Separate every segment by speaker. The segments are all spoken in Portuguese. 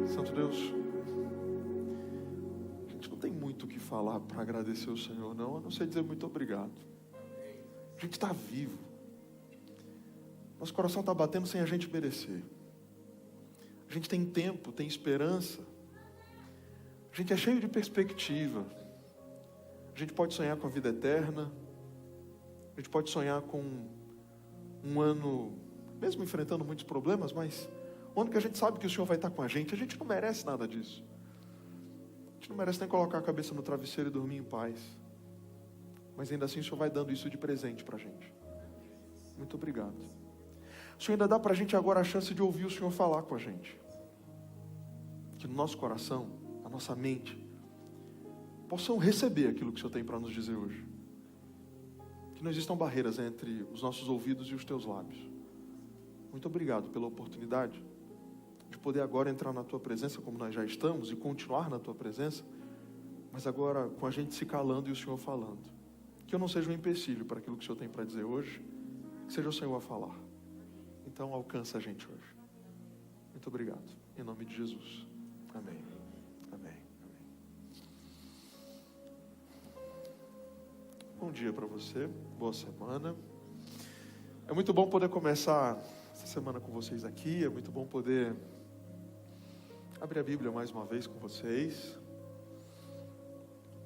Speaker 1: Santo Deus, a gente não tem muito o que falar para agradecer o Senhor, não, a não ser dizer muito obrigado. A gente está vivo. Nosso coração está batendo sem a gente merecer. A gente tem tempo, tem esperança. A gente é cheio de perspectiva. A gente pode sonhar com a vida eterna. A gente pode sonhar com um ano, mesmo enfrentando muitos problemas, mas um ano que a gente sabe que o Senhor vai estar com a gente não merece nada disso. A gente não merece nem colocar a cabeça no travesseiro e dormir em paz. Mas ainda assim o Senhor vai dando isso de presente para a gente. Muito obrigado. O Senhor ainda dá para a gente agora a chance de ouvir o Senhor falar com a gente. Que no nosso coração, a nossa mente, possam receber aquilo que o Senhor tem para nos dizer hoje. Que não existam barreiras entre os nossos ouvidos e os teus lábios. Muito obrigado pela oportunidade de poder agora entrar na tua presença como nós já estamos e continuar na tua presença, mas agora com a gente se calando e o Senhor falando. Que eu não seja um empecilho para aquilo que o Senhor tem para dizer hoje, que seja o Senhor a falar. Então alcança a gente hoje. Muito obrigado. Em nome de Jesus. Amém. Amém. Amém. Bom dia para você. Boa semana. É muito bom poder começar essa semana com vocês aqui. É muito bom poder abrir a Bíblia mais uma vez com vocês.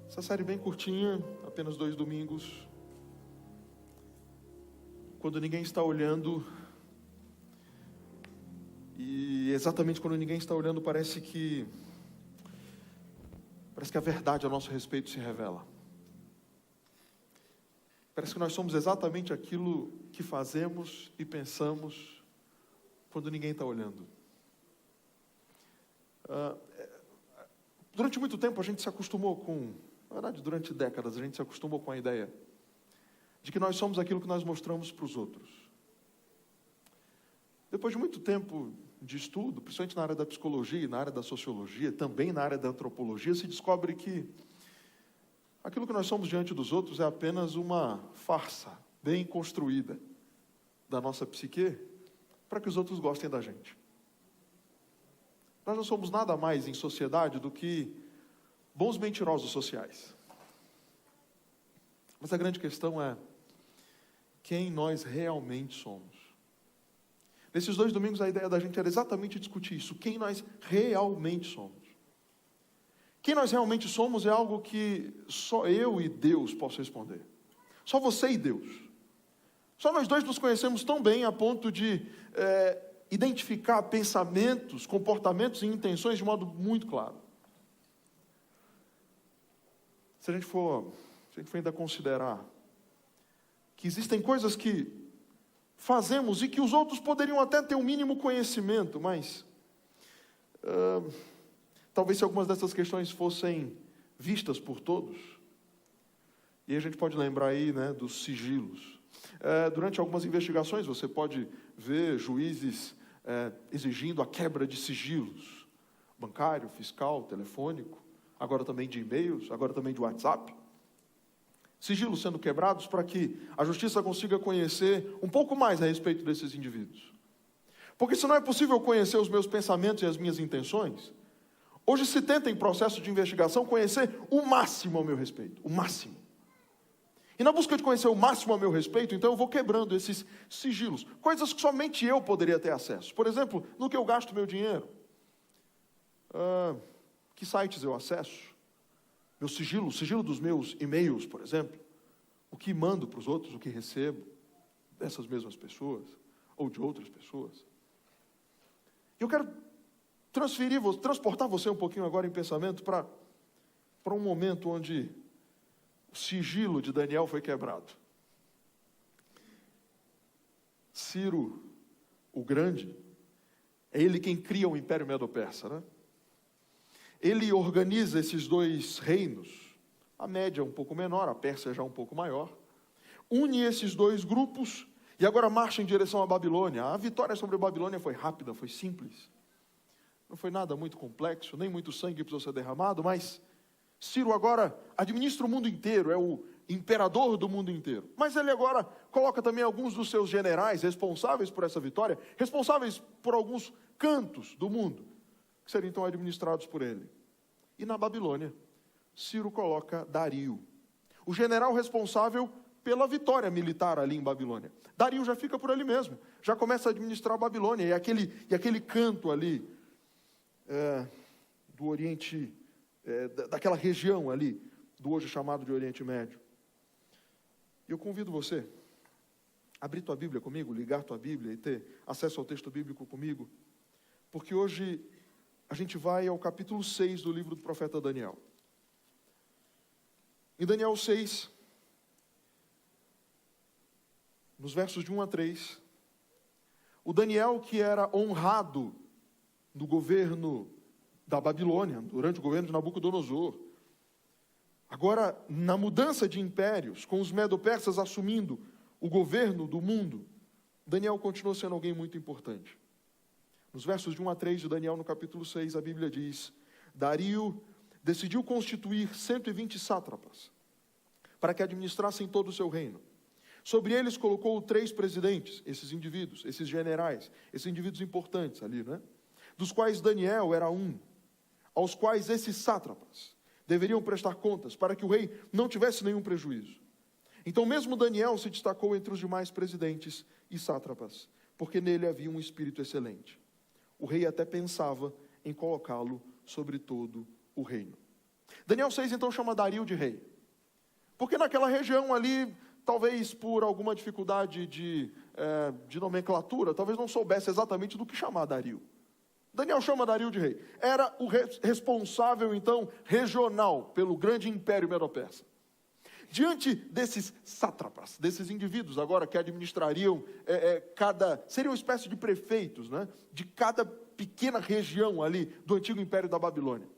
Speaker 1: Essa série bem curtinha, apenas 2 domingos. Quando ninguém está olhando. E exatamente quando ninguém está olhando, parece que a verdade a nosso respeito se revela. Parece que nós somos exatamente aquilo que fazemos e pensamos quando ninguém está olhando. Durante muito tempo a gente se acostumou na verdade durante décadas a gente se acostumou com a ideia de que nós somos aquilo que nós mostramos para os outros. Depois de muito tempo de estudo, principalmente na área da psicologia, na área da sociologia, também na área da antropologia, se descobre que aquilo que nós somos diante dos outros é apenas uma farsa bem construída da nossa psique para que os outros gostem da gente. Nós não somos nada mais em sociedade do que bons mentirosos sociais. Mas a grande questão é quem nós realmente somos. Nesses 2 domingos a ideia da gente era exatamente discutir isso, quem nós realmente somos. Quem nós realmente somos é algo que só eu e Deus posso responder. Só você e Deus. Só nós dois nos conhecemos tão bem a ponto de identificar pensamentos, comportamentos e intenções de modo muito claro. Se a gente for ainda considerar que existem coisas que fazemos e que os outros poderiam até ter um mínimo conhecimento, mas talvez se algumas dessas questões fossem vistas por todos, e a gente pode lembrar aí, dos sigilos. Durante algumas investigações você pode ver juízes exigindo a quebra de sigilos, bancário, fiscal, telefônico, agora também de e-mails, agora também de WhatsApp. Sigilos sendo quebrados para que a justiça consiga conhecer um pouco mais a respeito desses indivíduos. Porque se não é possível conhecer os meus pensamentos e as minhas intenções, hoje se tenta em processo de investigação conhecer o máximo ao meu respeito, o máximo. E na busca de conhecer o máximo a meu respeito, então eu vou quebrando esses sigilos, coisas que somente eu poderia ter acesso. Por exemplo, no que eu gasto meu dinheiro, que sites eu acesso, meu sigilo, o sigilo dos meus e-mails, por exemplo, o que mando para os outros, o que recebo dessas mesmas pessoas, ou de outras pessoas. Eu quero transportar você um pouquinho agora em pensamento para um momento onde o sigilo de Daniel foi quebrado. Ciro, o Grande, é ele quem cria o Império Medo-Persa, Ele organiza esses 2 reinos, a Média um pouco menor, a Pérsia já um pouco maior, une esses 2 grupos e agora marcha em direção à Babilônia. A vitória sobre a Babilônia foi rápida, foi simples. Não foi nada muito complexo, nem muito sangue precisou ser derramado, mas Ciro agora administra o mundo inteiro, é o imperador do mundo inteiro. Mas ele agora coloca também alguns dos seus generais responsáveis por essa vitória, responsáveis por alguns cantos do mundo, que seriam então administrados por ele. E na Babilônia, Ciro coloca Dario, o general responsável pela vitória militar ali em Babilônia. Dario já fica por ali mesmo, já começa a administrar a Babilônia, e aquele canto ali do Oriente, daquela região ali, do hoje chamado de Oriente Médio. E eu convido você a abrir tua Bíblia comigo, ligar tua Bíblia e ter acesso ao texto bíblico comigo, porque hoje a gente vai ao capítulo 6 do livro do profeta Daniel. Em Daniel 6, nos versos de 1 a 3, o Daniel, que era honrado no governo da Babilônia, durante o governo de Nabucodonosor, agora na mudança de impérios, com os medo-persas assumindo o governo do mundo, Daniel continuou sendo alguém muito importante. Nos versos de 1 a 3 de Daniel, no capítulo 6, a Bíblia diz: Dario decidiu constituir 120 sátrapas, para que administrassem todo o seu reino. Sobre eles colocou 3 presidentes, esses indivíduos, esses generais, esses indivíduos importantes ali, né? Dos quais Daniel era um, aos quais esses sátrapas deveriam prestar contas, para que o rei não tivesse nenhum prejuízo. Então mesmo Daniel se destacou entre os demais presidentes e sátrapas, porque nele havia um espírito excelente. O rei até pensava em colocá-lo sobre todo o reino. Daniel 6 então chama Dario de rei, porque naquela região ali, talvez por alguma dificuldade de nomenclatura, talvez não soubesse exatamente do que chamar Dario. Daniel chama Dario de rei. Era o responsável, então, regional pelo grande império medo-persa. Diante desses sátrapas, desses indivíduos agora que administrariam seriam uma espécie de prefeitos, né, de cada pequena região ali do antigo império da Babilônia.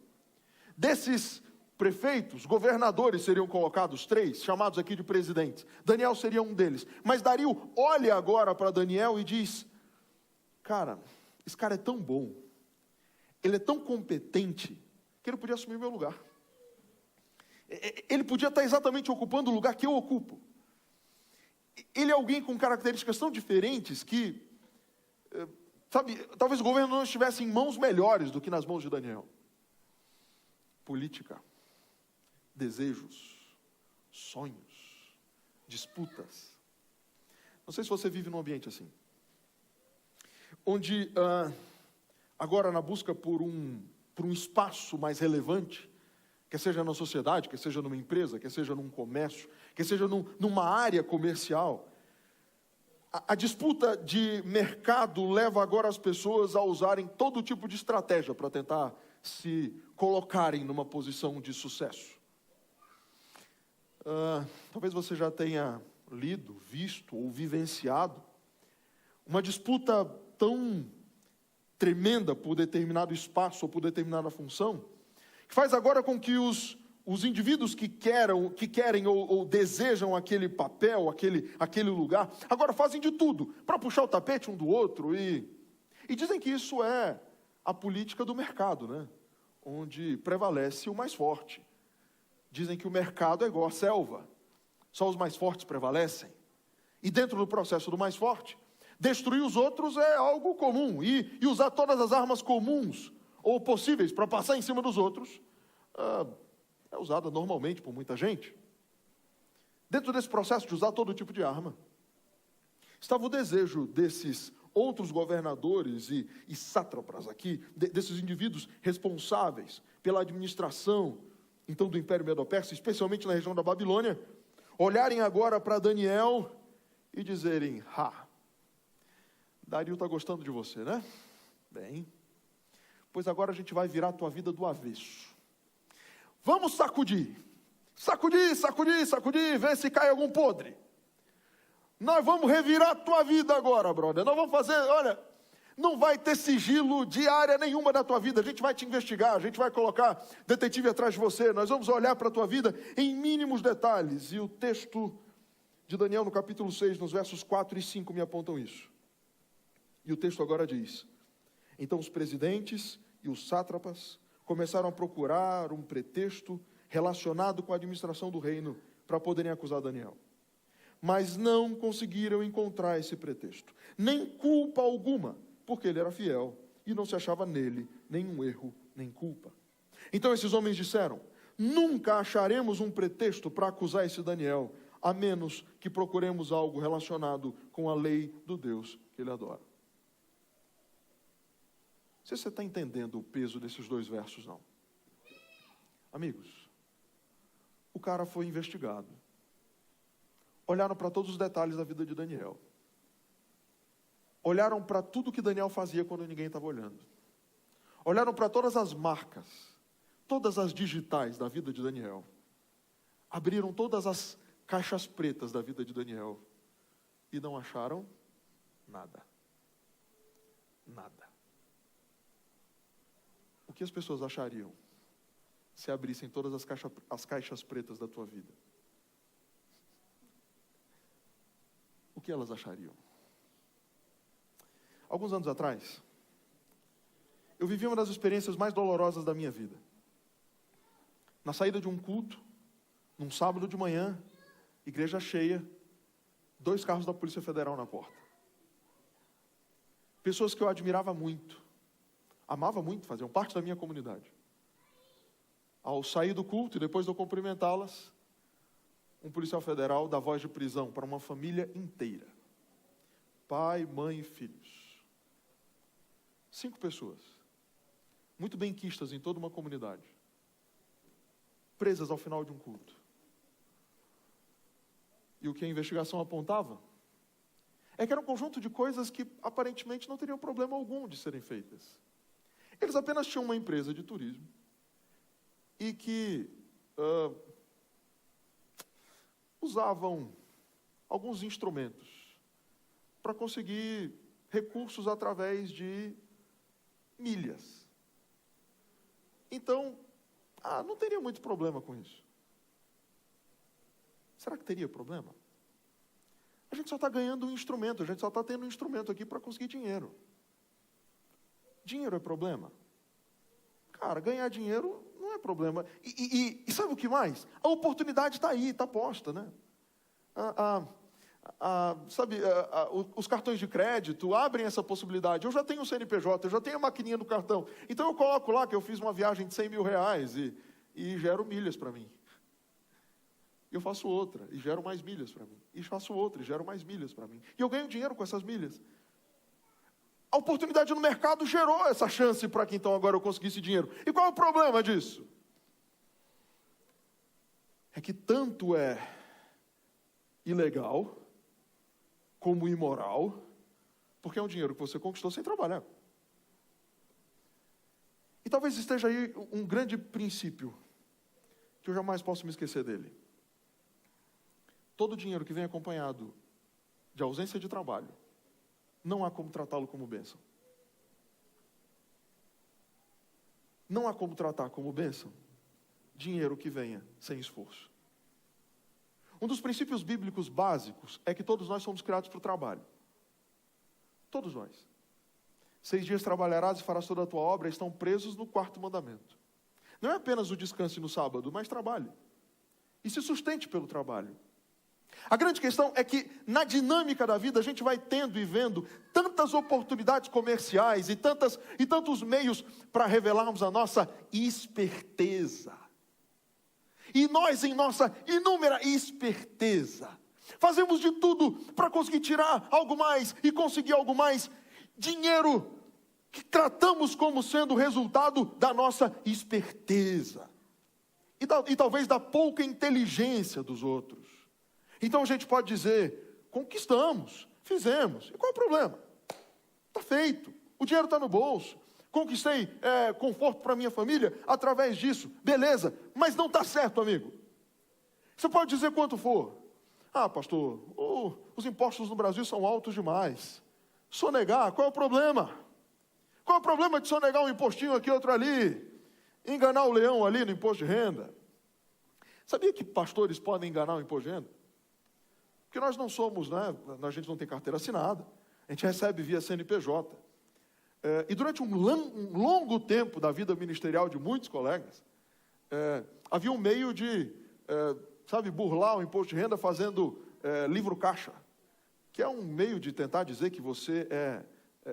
Speaker 1: Desses prefeitos, governadores seriam colocados 3, chamados aqui de presidentes. Daniel seria um deles. Mas Dario olha agora para Daniel e diz: cara, esse cara é tão bom, ele é tão competente, que ele podia assumir o meu lugar. Ele podia estar exatamente ocupando o lugar que eu ocupo. Ele é alguém com características tão diferentes que, talvez o governo não estivesse em mãos melhores do que nas mãos de Daniel. Política, desejos, sonhos, disputas. Não sei se você vive num ambiente assim, onde agora na busca por um espaço mais relevante, quer seja na sociedade, quer seja numa empresa, quer seja num comércio, quer seja numa área comercial, a disputa de mercado leva agora as pessoas a usarem todo tipo de estratégia para tentar se colocarem numa posição de sucesso. Talvez você já tenha lido, visto ou vivenciado uma disputa tão tremenda por determinado espaço ou por determinada função, que faz agora com que os indivíduos que querem ou desejam aquele papel, aquele lugar, agora fazem de tudo para puxar o tapete um do outro e dizem que isso é a política do mercado, né? Onde prevalece o mais forte. Dizem que o mercado é igual a selva, só os mais fortes prevalecem. E dentro do processo do mais forte, destruir os outros é algo comum, e usar todas as armas comuns ou possíveis para passar em cima dos outros, é usada normalmente por muita gente. Dentro desse processo de usar todo tipo de arma, estava o desejo desses outros governadores e sátrapas aqui, desses indivíduos responsáveis pela administração, então, do Império Medo-Persa, especialmente na região da Babilônia, olharem agora para Daniel e dizerem: Dario está gostando de você, né? Bem, pois agora a gente vai virar a tua vida do avesso. Vamos sacudir, ver se cai algum podre. Nós vamos revirar a tua vida agora, brother. Nós vamos fazer, olha, não vai ter sigilo de área nenhuma da tua vida. A gente vai te investigar, a gente vai colocar detetive atrás de você. Nós vamos olhar para a tua vida em mínimos detalhes. E o texto de Daniel, no capítulo 6, nos versos 4 e 5, me apontam isso. E o texto agora diz: então os presidentes e os sátrapas começaram a procurar um pretexto relacionado com a administração do reino para poderem acusar Daniel. Mas não conseguiram encontrar esse pretexto, nem culpa alguma, porque ele era fiel e não se achava nele nenhum erro, nem culpa. Então esses homens disseram: nunca acharemos um pretexto para acusar esse Daniel, a menos que procuremos algo relacionado com a lei do Deus que ele adora. Não sei se você está entendendo o peso desses dois versos, não. Amigos, o cara foi investigado. Olharam para todos os detalhes da vida de Daniel. Olharam para tudo que Daniel fazia quando ninguém estava olhando. Olharam para todas as marcas, todas as digitais da vida de Daniel. Abriram todas as caixas pretas da vida de Daniel. E não acharam nada. Nada. O que as pessoas achariam se abrissem todas as caixas pretas da tua vida? O que elas achariam? Alguns anos atrás, eu vivi uma das experiências mais dolorosas da minha vida. Na saída de um culto, num sábado de manhã, igreja cheia, 2 carros da Polícia Federal na porta. Pessoas que eu admirava muito, amava muito, faziam parte da minha comunidade. Ao sair do culto e depois de eu cumprimentá-las, um policial federal dá voz de prisão para uma família inteira. Pai, mãe e filhos. 5 pessoas, muito bem quistas em toda uma comunidade, presas ao final de um culto. E o que a investigação apontava é que era um conjunto de coisas que aparentemente não teriam problema algum de serem feitas. Eles apenas tinham uma empresa de turismo e que usavam alguns instrumentos para conseguir recursos através de milhas. Então, não teria muito problema com isso. Será que teria problema? A gente só está ganhando um instrumento, a gente só está tendo um instrumento aqui para conseguir dinheiro. Dinheiro é problema? Cara, ganhar dinheiro não é problema. E sabe o que mais? A oportunidade está aí, está posta, né? Os cartões de crédito abrem essa possibilidade. Eu já tenho o CNPJ, eu já tenho a maquininha do cartão. Então eu coloco lá que eu fiz uma viagem de 100 mil reais e gero milhas para mim. Eu faço outra e gero mais milhas para mim. E faço outra e gero mais milhas para mim. E eu ganho dinheiro com essas milhas. A oportunidade no mercado gerou essa chance para que então agora eu conseguisse dinheiro. E qual é o problema disso? É que tanto é ilegal como imoral, porque é um dinheiro que você conquistou sem trabalhar. E talvez esteja aí um grande princípio, que eu jamais posso me esquecer dele. Todo dinheiro que vem acompanhado de ausência de trabalho, não há como tratá-lo como bênção. Não há como tratar como bênção dinheiro que venha sem esforço. Um dos princípios bíblicos básicos é que todos nós somos criados para o trabalho. Todos nós. 6 dias trabalharás e farás toda a tua obra, estão presos no 4º mandamento. Não é apenas o descanse no sábado, mas trabalhe. E se sustente pelo trabalho. A grande questão é que na dinâmica da vida a gente vai tendo e vendo tantas oportunidades comerciais e tantos meios para revelarmos a nossa esperteza. E nós, em nossa inúmera esperteza, fazemos de tudo para conseguir tirar algo mais e conseguir algo mais. Dinheiro que tratamos como sendo resultado da nossa esperteza. E talvez da pouca inteligência dos outros. Então a gente pode dizer, conquistamos, fizemos. E qual é o problema? Está feito, o dinheiro está no bolso. Conquistei conforto para minha família através disso. Beleza, mas não está certo, amigo. Você pode dizer quanto for. Pastor, os impostos no Brasil são altos demais. Sonegar, qual é o problema? Qual é o problema de sonegar um impostinho aqui, outro ali? Enganar o leão ali no imposto de renda? Sabia que pastores podem enganar o imposto de renda? Porque nós não somos, né? A gente não tem carteira assinada. A gente recebe via CNPJ. E durante um longo tempo da vida ministerial de muitos colegas, havia um meio de burlar o imposto de renda fazendo livro caixa, que é um meio de tentar dizer que você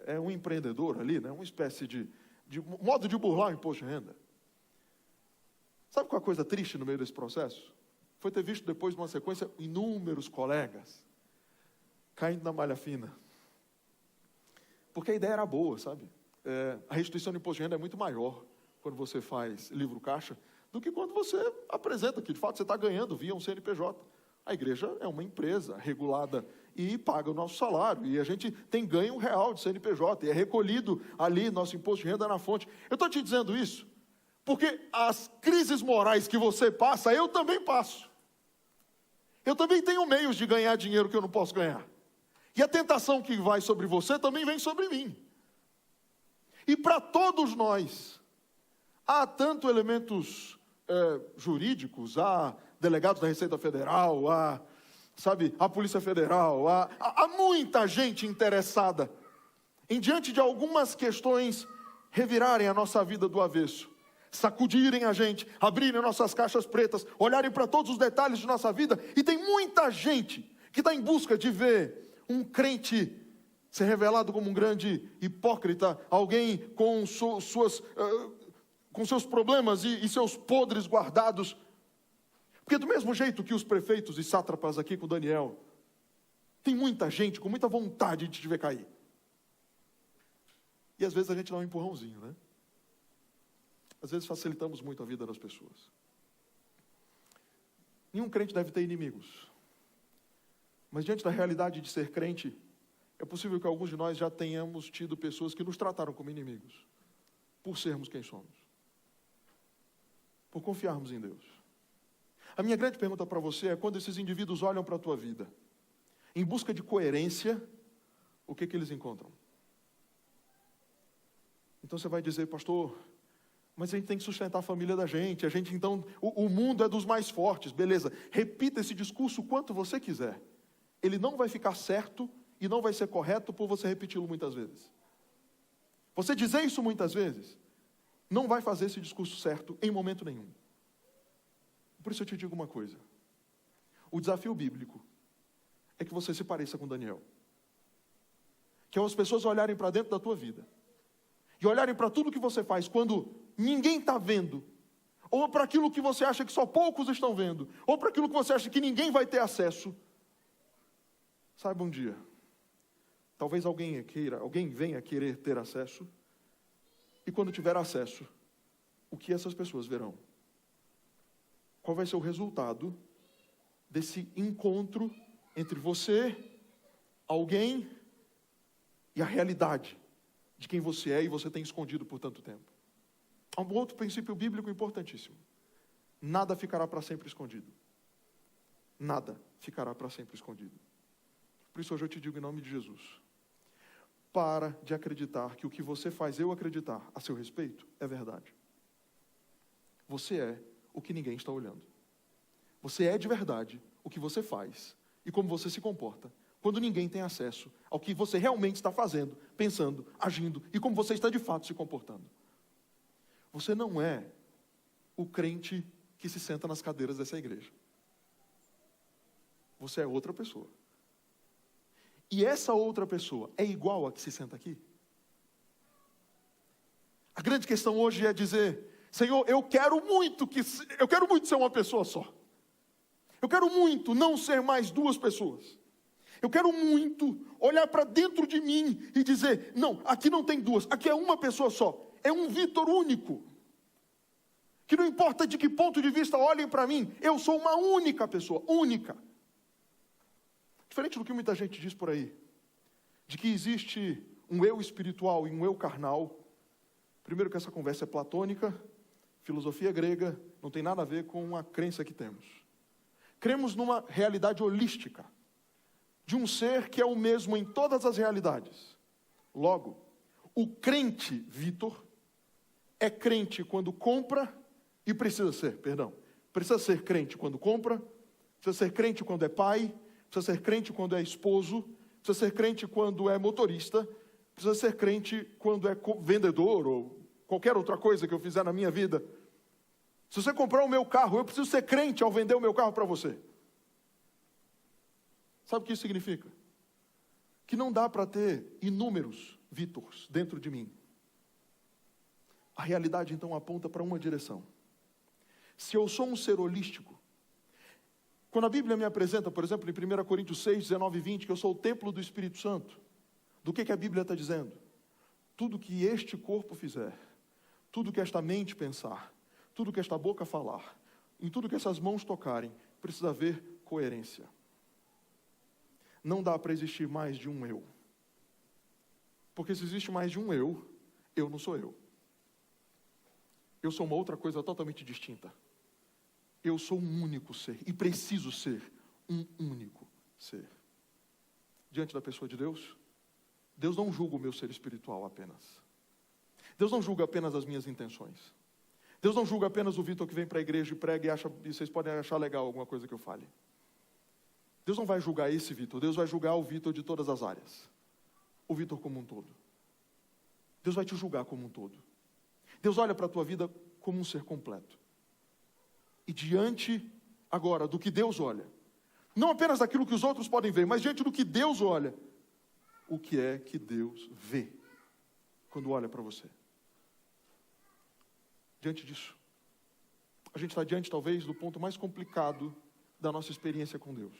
Speaker 1: é um empreendedor ali, né? Uma espécie de modo de burlar o imposto de renda. Sabe qual é a coisa triste no meio desse processo? Foi ter visto depois, numa sequência, inúmeros colegas caindo na malha fina. Porque a ideia era boa, sabe? A restituição do imposto de renda é muito maior quando você faz livro caixa do que quando você apresenta que, de fato, você está ganhando via um CNPJ. A igreja é uma empresa regulada e paga o nosso salário. E a gente tem ganho real de CNPJ. E é recolhido ali nosso imposto de renda na fonte. Eu estou te dizendo isso porque as crises morais que você passa, eu também passo. Eu também tenho meios de ganhar dinheiro que eu não posso ganhar. E a tentação que vai sobre você também vem sobre mim. E para todos nós, há tanto elementos jurídicos, há delegados da Receita Federal, há Polícia Federal, há muita gente interessada em, diante de algumas questões, revirarem a nossa vida do avesso, sacudirem a gente, abrirem nossas caixas pretas, olharem para todos os detalhes de nossa vida, e tem muita gente que está em busca de ver um crente ser revelado como um grande hipócrita, alguém com seus problemas e seus podres guardados. Porque do mesmo jeito que os prefeitos e sátrapas aqui com Daniel, tem muita gente com muita vontade de te ver cair. E às vezes a gente dá um empurrãozinho, né? Às vezes facilitamos muito a vida das pessoas. Nenhum crente deve ter inimigos. Mas diante da realidade de ser crente, é possível que alguns de nós já tenhamos tido pessoas que nos trataram como inimigos, por sermos quem somos, por confiarmos em Deus. A minha grande pergunta para você é: quando esses indivíduos olham para a tua vida, em busca de coerência, o que eles encontram? Então você vai dizer: pastor, mas a gente tem que sustentar a família da gente, então, o mundo é dos mais fortes. Beleza, repita esse discurso o quanto você quiser. Ele não vai ficar certo e não vai ser correto por você repeti-lo muitas vezes. Você dizer isso muitas vezes não vai fazer esse discurso certo em momento nenhum. Por isso eu te digo uma coisa: o desafio bíblico é que você se pareça com Daniel. Que as pessoas olharem para dentro da tua vida e olharem para tudo que você faz quando ninguém está vendo, ou para aquilo que você acha que só poucos estão vendo, ou para aquilo que você acha que ninguém vai ter acesso. Saiba um dia, talvez alguém venha querer ter acesso, e quando tiver acesso, o que essas pessoas verão? Qual vai ser o resultado desse encontro entre você, alguém, e a realidade de quem você é e você tem escondido por tanto tempo? Há um outro princípio bíblico importantíssimo: nada ficará para sempre escondido. Nada ficará para sempre escondido. Por isso hoje eu te digo em nome de Jesus: para de acreditar que o que você faz eu acreditar a seu respeito é verdade. Você é o que ninguém está olhando. Você é de verdade o que você faz e como você se comporta quando ninguém tem acesso ao que você realmente está fazendo, pensando, agindo e como você está de fato se comportando. Você não é o crente que se senta nas cadeiras dessa igreja. Você é outra pessoa. E essa outra pessoa é igual a que se senta aqui? A grande questão hoje é dizer: Senhor, eu quero muito ser uma pessoa só. Eu quero muito não ser mais duas pessoas. Eu quero muito olhar para dentro de mim e dizer: não, aqui não tem duas, aqui é uma pessoa só. É um Vitor único. Que não importa de que ponto de vista olhem para mim, eu sou uma única pessoa, única. Diferente do que muita gente diz por aí, de que existe um eu espiritual e um eu carnal. Primeiro que essa conversa é platônica, filosofia grega, não tem nada a ver com a crença que temos. Cremos numa realidade holística, de um ser que é o mesmo em todas as realidades. Logo, o crente, Vitor, é crente quando compra e precisa ser crente quando compra, precisa ser crente quando é pai, precisa ser crente quando é esposo, precisa ser crente quando é motorista, precisa ser crente quando é vendedor ou qualquer outra coisa que eu fizer na minha vida. Se você comprar o meu carro, eu preciso ser crente ao vender o meu carro para você. Sabe o que isso significa? Que não dá para ter inúmeros Vítors dentro de mim. A realidade então aponta para uma direção. Se eu sou um ser holístico, quando a Bíblia me apresenta, por exemplo, em 1 Coríntios 6, 19 e 20, que eu sou o templo do Espírito Santo, do que a Bíblia está dizendo? Tudo que este corpo fizer, tudo que esta mente pensar, tudo que esta boca falar, em tudo que essas mãos tocarem, precisa haver coerência. Não dá para existir mais de um eu. Porque se existe mais de um eu não sou eu. Eu sou uma outra coisa totalmente distinta. Eu sou um único ser e preciso ser um único ser. Diante da pessoa de Deus, Deus não julga o meu ser espiritual apenas. Deus não julga apenas as minhas intenções. Deus não julga apenas o Vitor que vem para a igreja e prega e vocês podem achar legal alguma coisa que eu fale. Deus não vai julgar esse Vitor, Deus vai julgar o Vitor de todas as áreas. O Vitor como um todo. Deus vai te julgar como um todo. Deus olha para a tua vida como um ser completo. E diante, agora, do que Deus olha, não apenas daquilo que os outros podem ver, mas diante do que Deus olha, o que é que Deus vê quando olha para você? Diante disso, a gente está diante, talvez, do ponto mais complicado da nossa experiência com Deus.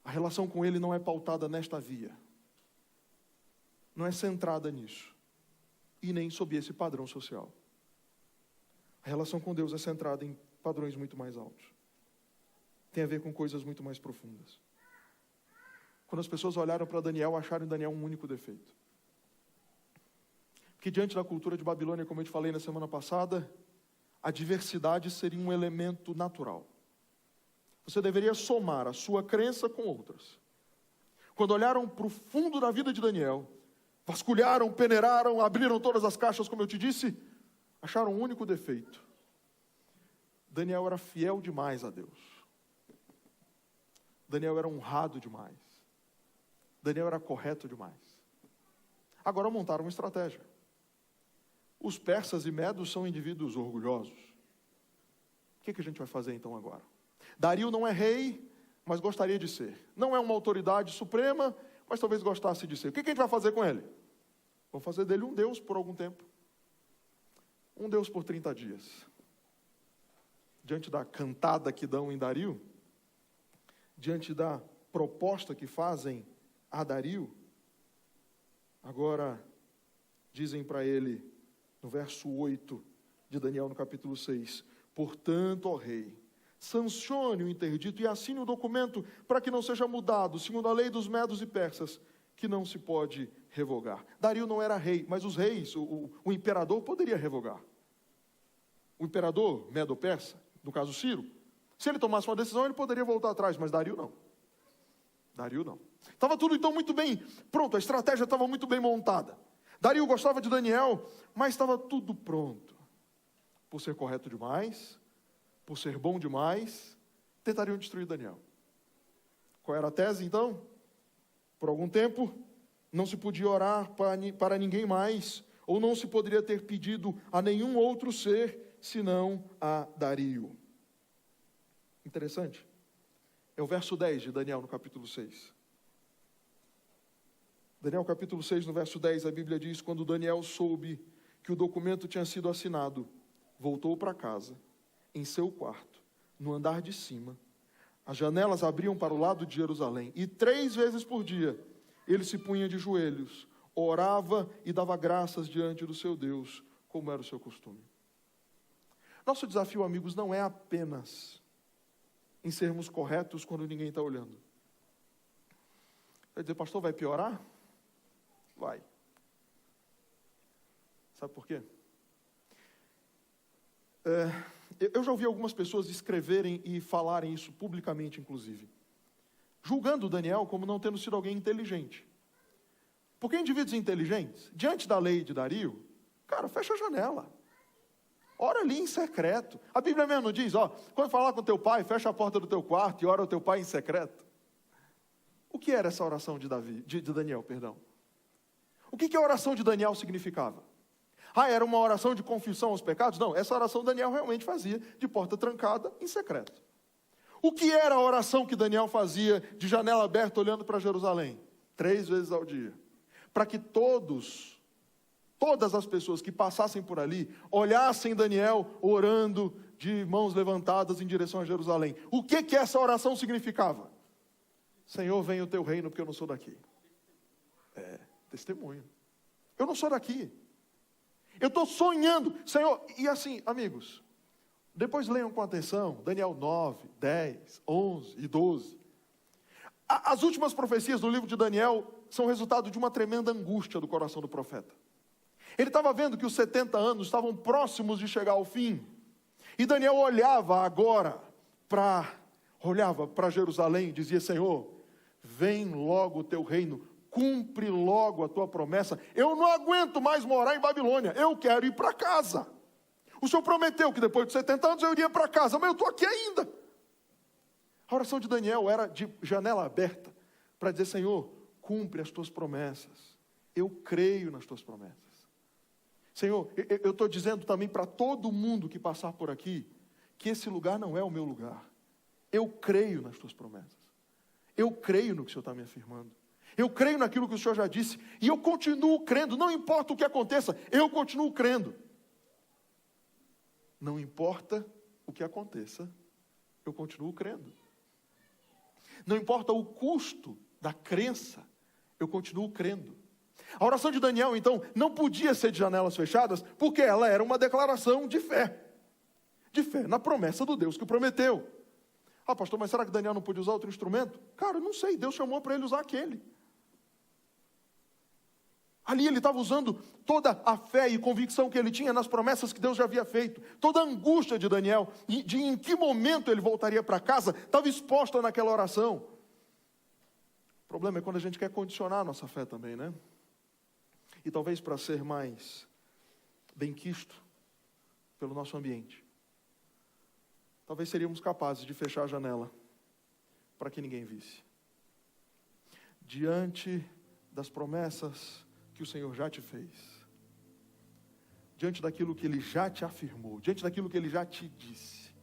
Speaker 1: A relação com Ele não é pautada nesta via. Não é centrada nisso. E nem sob esse padrão social. A relação com Deus é centrada em padrões muito mais altos. Tem a ver com coisas muito mais profundas. Quando as pessoas olharam para Daniel, acharam em Daniel um único defeito. Porque diante da cultura de Babilônia, como eu te falei na semana passada, a diversidade seria um elemento natural. Você deveria somar a sua crença com outras. Quando olharam para o fundo da vida de Daniel, vasculharam, peneiraram, abriram todas as caixas, como eu te disse, acharam um único defeito. Daniel era fiel demais a Deus. Daniel era honrado demais. Daniel era correto demais. Agora montaram uma estratégia. Os persas e medos são indivíduos orgulhosos. O que a gente vai fazer então agora? Dario não é rei, mas gostaria de ser. Não é uma autoridade suprema, mas talvez gostasse de ser. O que a gente vai fazer com ele? Vamos fazer dele um Deus por algum tempo. Um Deus por 30 dias. Diante da cantada que dão em Dario, diante da proposta que fazem a Dario, agora dizem para ele, no verso 8 de Daniel, no capítulo 6, portanto, ó rei, sancione o interdito e assine o documento para que não seja mudado, segundo a lei dos medos e persas, que não se pode revogar. Dario não era rei, mas os reis, o imperador poderia revogar. O imperador medo-persa, no caso Ciro, se ele tomasse uma decisão, ele poderia voltar atrás, mas Dario não. Dario não. Estava tudo então muito bem pronto, a estratégia estava muito bem montada. Dario gostava de Daniel, mas estava tudo pronto. Por ser correto demais, por ser bom demais, tentariam destruir Daniel. Qual era a tese então? Por algum tempo, não se podia orar para ninguém mais, ou não se poderia ter pedido a nenhum outro ser, senão a Dario. Interessante. É o verso 10 de Daniel, no capítulo 6. Daniel, capítulo 6, no verso 10, a Bíblia diz, quando Daniel soube que o documento tinha sido assinado, voltou para casa, em seu quarto, no andar de cima. As janelas abriam para o lado de Jerusalém, e 3 vezes por dia, ele se punha de joelhos, orava e dava graças diante do seu Deus, como era o seu costume. Nosso desafio, amigos, não é apenas em sermos corretos quando ninguém está olhando. Vai dizer, pastor, vai piorar? Vai. Sabe por quê? Eu já ouvi algumas pessoas escreverem e falarem isso publicamente, inclusive, julgando Daniel como não tendo sido alguém inteligente. Porque indivíduos inteligentes, diante da lei de Dario, cara, fecha a janela. Ora ali em secreto. A Bíblia mesmo diz, quando falar com teu pai, fecha a porta do teu quarto e ora o teu pai em secreto. O que era essa oração de Daniel, perdão? O que a oração de Daniel significava? Ah, era uma oração de confissão aos pecados? Não, essa oração Daniel realmente fazia de porta trancada, em secreto. O que era a oração que Daniel fazia de janela aberta, olhando para Jerusalém? 3 vezes ao dia. Para que todas as pessoas que passassem por ali, olhassem Daniel orando de mãos levantadas em direção a Jerusalém. O que essa oração significava? Senhor, venha o teu reino, porque eu não sou daqui. Testemunho. Eu não sou daqui. Eu estou sonhando. Senhor, e assim, amigos, depois leiam com atenção, Daniel 9, 10, 11 e 12. As últimas profecias do livro de Daniel são resultado de uma tremenda angústia do coração do profeta. Ele estava vendo que os 70 anos estavam próximos de chegar ao fim. E Daniel olhava para Jerusalém e dizia: Senhor, vem logo o teu reino, cumpre logo a tua promessa. Eu não aguento mais morar em Babilônia, eu quero ir para casa. O Senhor prometeu que depois de 70 anos eu iria para casa, mas eu estou aqui ainda. A oração de Daniel era de janela aberta, para dizer: Senhor, cumpre as tuas promessas. Eu creio nas tuas promessas. Senhor, eu estou dizendo também para todo mundo que passar por aqui, que esse lugar não é o meu lugar. Eu creio nas tuas promessas. Eu creio no que o Senhor está me afirmando. Eu creio naquilo que o Senhor já disse. E eu continuo crendo, não importa o que aconteça, eu continuo crendo. Não importa o que aconteça, eu continuo crendo. Não importa o custo da crença, eu continuo crendo. A oração de Daniel, então, não podia ser de janelas fechadas, porque ela era uma declaração de fé. De fé na promessa do Deus que prometeu. Ah, pastor, mas será que Daniel não podia usar outro instrumento? Cara, não sei, Deus chamou para ele usar aquele. Ali ele estava usando toda a fé e convicção que ele tinha nas promessas que Deus já havia feito. Toda a angústia de Daniel, de em que momento ele voltaria para casa, estava exposta naquela oração. O problema é quando a gente quer condicionar a nossa fé também, né? E talvez para ser mais benquisto pelo nosso ambiente. Talvez seríamos capazes de fechar a janela para que ninguém visse. Diante das promessas que o Senhor já te fez, diante daquilo que Ele já te afirmou, diante daquilo que Ele já te disse,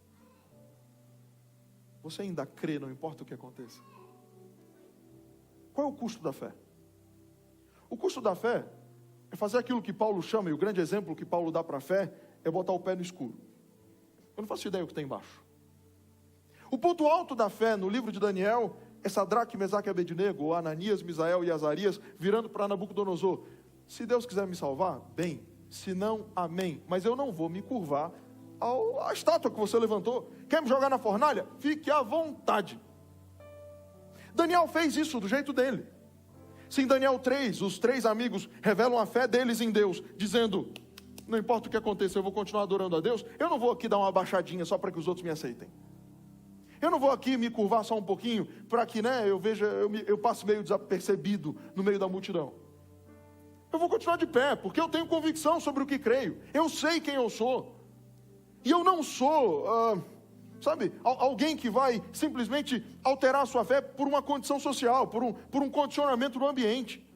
Speaker 1: você ainda crê, não importa o que aconteça? Qual é o custo da fé? O custo da fé é fazer aquilo que Paulo chama, e o grande exemplo que Paulo dá para a fé, é botar o pé no escuro. Eu não faço ideia o que tem embaixo. O ponto alto da fé no livro de Daniel é Sadraque, Mesaque e Abednego, ou Ananias, Misael e Azarias, virando para Nabucodonosor. Se Deus quiser me salvar, bem. Se não, amém. Mas eu não vou me curvar à estátua que você levantou. Quer me jogar na fornalha? Fique à vontade. Daniel fez isso do jeito dele. Se em Daniel 3, os 3 amigos revelam a fé deles em Deus, dizendo: não importa o que aconteça, eu vou continuar adorando a Deus. Eu não vou aqui dar uma baixadinha só para que os outros me aceitem. Eu não vou aqui me curvar só um pouquinho para que, eu passe meio desapercebido no meio da multidão. Eu vou continuar de pé, porque eu tenho convicção sobre o que creio. Eu sei quem eu sou. E eu não sou, alguém que vai simplesmente alterar a sua fé por uma condição social, por um condicionamento do ambiente.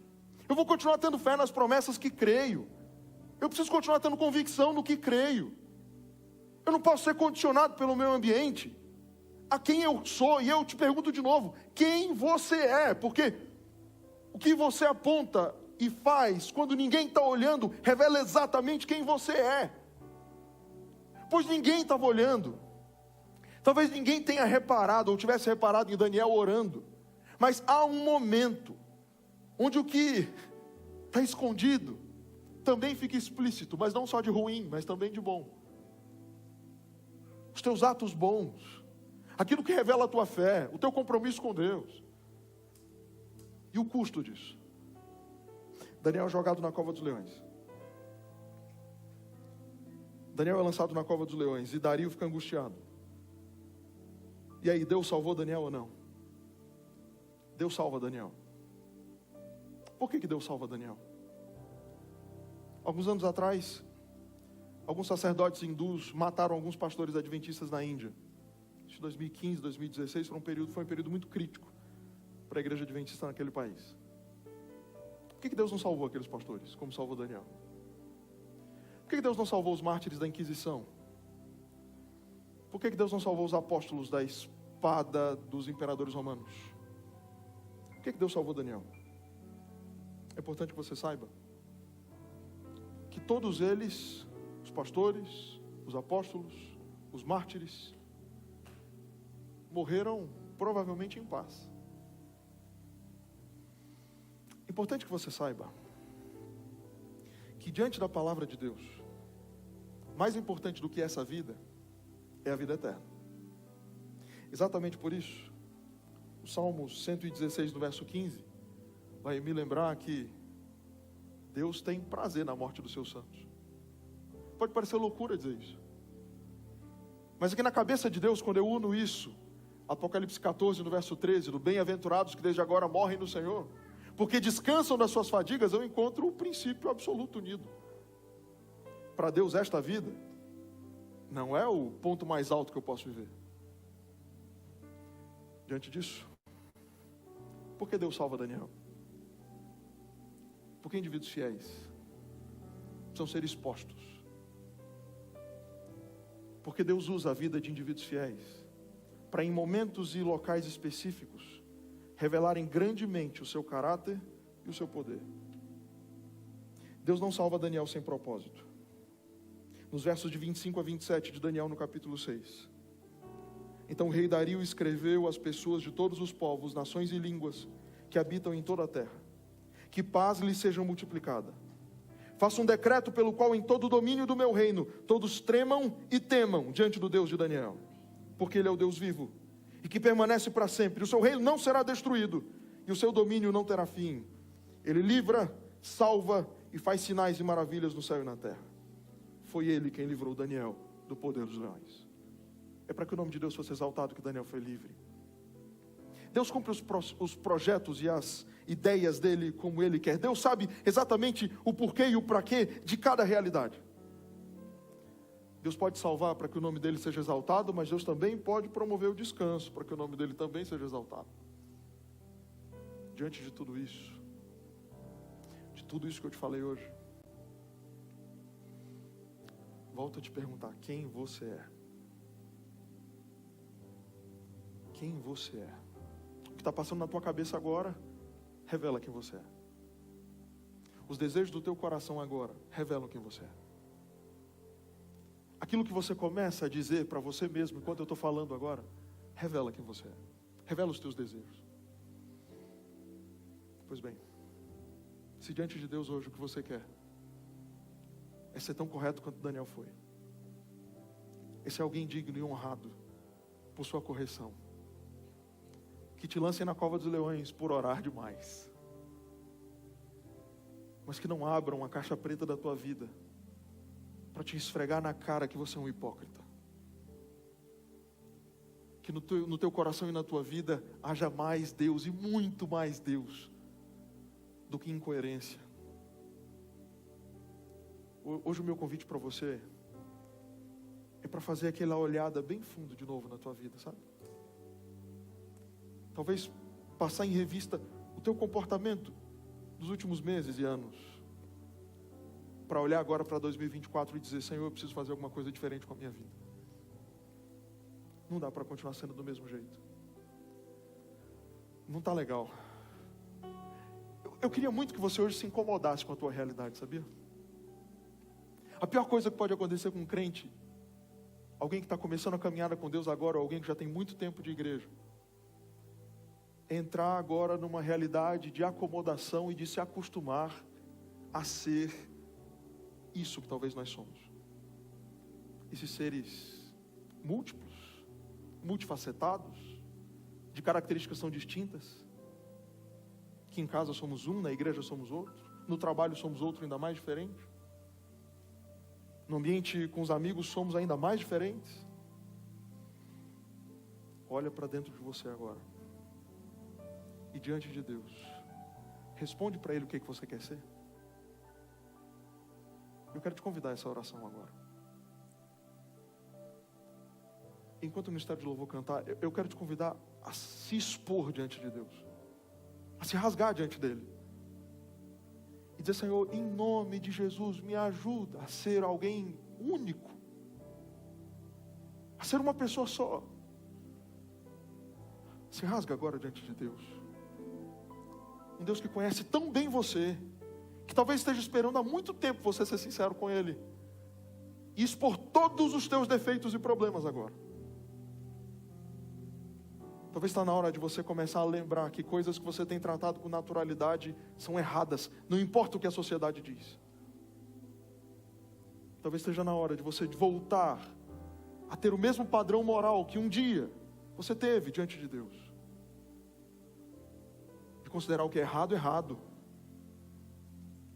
Speaker 1: Eu vou continuar tendo fé nas promessas que creio. Eu preciso continuar tendo convicção no que creio. Eu não posso ser condicionado pelo meu ambiente a quem eu sou. E eu te pergunto de novo, quem você é? Porque o que você aponta e faz quando ninguém está olhando revela exatamente quem você é. Pois ninguém estava olhando. Talvez ninguém tenha reparado ou tivesse reparado em Daniel orando. Mas há um momento onde o que está escondido também fica explícito, mas não só de ruim, mas também de bom. Os teus atos bons, aquilo que revela a tua fé, o teu compromisso com Deus. E o custo disso? Daniel é jogado na cova dos leões. Daniel é lançado na cova dos leões e Dario fica angustiado. E aí, Deus salvou Daniel ou não? Deus salva Daniel. Por que Deus salva Daniel? Alguns anos atrás, alguns sacerdotes hindus mataram alguns pastores adventistas na Índia. Em 2015, 2016, foi um período muito crítico para a igreja adventista naquele país. Por que Deus não salvou aqueles pastores, como salvou Daniel? Por que Deus não salvou os mártires da Inquisição? Por que Deus não salvou os apóstolos da espada dos imperadores romanos? Por que Deus salvou Daniel? É importante que você saiba que todos eles, os pastores, os apóstolos, os mártires, morreram provavelmente em paz. É importante que você saiba que diante da palavra de Deus, mais importante do que essa vida, é a vida eterna. Exatamente por isso, o Salmo 116, no verso 15, vai me lembrar que Deus tem prazer na morte dos seus santos. Pode parecer loucura dizer isso, mas aqui na cabeça de Deus, quando eu uno isso, Apocalipse 14, no verso 13, do bem-aventurados que desde agora morrem no Senhor, porque descansam das suas fadigas, eu encontro o princípio absoluto unido. Para Deus, esta vida não é o ponto mais alto que eu posso viver. Diante disso, por que Deus salva Daniel? Porque indivíduos fiéis precisam ser expostos. Porque Deus usa a vida de indivíduos fiéis para, em momentos e locais específicos, revelarem grandemente o seu caráter e o seu poder. Deus não salva Daniel sem propósito. Nos versos de 25 a 27 de Daniel, no capítulo 6. Então o rei Dario escreveu às pessoas de todos os povos, nações e línguas que habitam em toda a terra: que paz lhes seja multiplicada. Faça um decreto pelo qual em todo o domínio do meu reino todos tremam e temam diante do Deus de Daniel, porque Ele é o Deus vivo e que permanece para sempre. O seu reino não será destruído e o seu domínio não terá fim. Ele livra, salva e faz sinais e maravilhas no céu e na terra. Foi Ele quem livrou Daniel do poder dos leões. É para que o nome de Deus fosse exaltado que Daniel foi livre. Deus cumpre os projetos e as ideias dele como Ele quer. Deus sabe exatamente o porquê e o para quê de cada realidade. Deus pode salvar para que o nome dele seja exaltado, mas Deus também pode promover o descanso para que o nome dele também seja exaltado. Diante de tudo isso que eu te falei hoje, volto a te perguntar: quem você é? Quem você é? O que está passando na tua cabeça agora revela quem você é. Os desejos do teu coração agora revelam quem você é. Aquilo que você começa a dizer para você mesmo enquanto eu estou falando agora revela quem você é. Revela os teus desejos. Pois bem, se diante de Deus hoje o que você quer é ser tão correto quanto Daniel foi, é ser alguém digno e honrado por sua correção, que te lancem na cova dos leões por orar demais, mas que não abram a caixa preta da tua vida para te esfregar na cara que você é um hipócrita. Que no teu coração e na tua vida haja mais Deus e muito mais Deus do que incoerência. Hoje o meu convite para você é para fazer aquela olhada bem fundo de novo na tua vida, sabe? Talvez passar em revista o teu comportamento dos últimos meses e anos, para olhar agora para 2024 e dizer: Senhor, eu preciso fazer alguma coisa diferente com a minha vida. Não dá para continuar sendo do mesmo jeito. Não está legal. Eu queria muito que você hoje se incomodasse com a tua realidade, sabia? A pior coisa que pode acontecer com um crente, alguém que está começando a caminhada com Deus agora, ou alguém que já tem muito tempo de igreja, é entrar agora numa realidade de acomodação e de se acostumar a ser isso que talvez nós somos. Esses seres múltiplos, multifacetados, de características são distintas, que em casa somos um, na igreja somos outro, no trabalho somos outro ainda mais diferente, no ambiente com os amigos somos ainda mais diferentes. Olha para dentro de você agora e diante de Deus responde para Ele o que você quer ser. Eu quero te convidar a essa oração agora. Enquanto o Ministério de Louvor cantar, eu quero te convidar a se expor diante de Deus, a se rasgar diante dEle dizer: Senhor, em nome de Jesus, me ajuda a ser alguém único, a ser uma pessoa só. Se rasga agora diante de Deus. Um Deus que conhece tão bem você, que talvez esteja esperando há muito tempo você ser sincero com Ele e expor todos os teus defeitos e problemas agora. Talvez está na hora de você começar a lembrar que coisas que você tem tratado com naturalidade são erradas, não importa o que a sociedade diz. Talvez esteja na hora de você voltar a ter o mesmo padrão moral que um dia você teve diante de Deus. De considerar o que é errado, errado.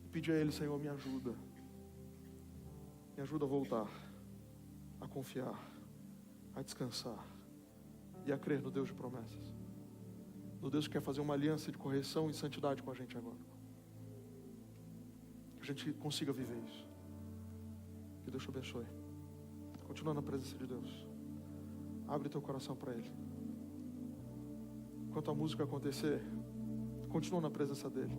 Speaker 1: E pedir a Ele: Senhor, me ajuda. Me ajuda a voltar, a confiar, a descansar e a crer no Deus de promessas. No Deus que quer fazer uma aliança de correção e santidade com a gente agora. Que a gente consiga viver isso. Que Deus te abençoe. Continua na presença de Deus. Abre teu coração para Ele. Enquanto a música acontecer, continua na presença dEle.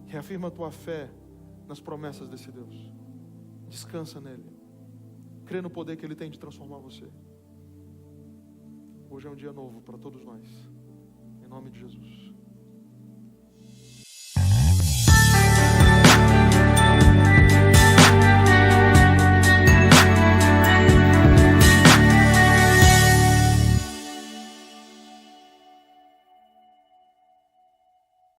Speaker 1: Reafirma a tua fé nas promessas desse Deus. Descansa nele. Crê no poder que Ele tem de transformar você. Hoje é um dia novo para todos nós. Em nome de Jesus.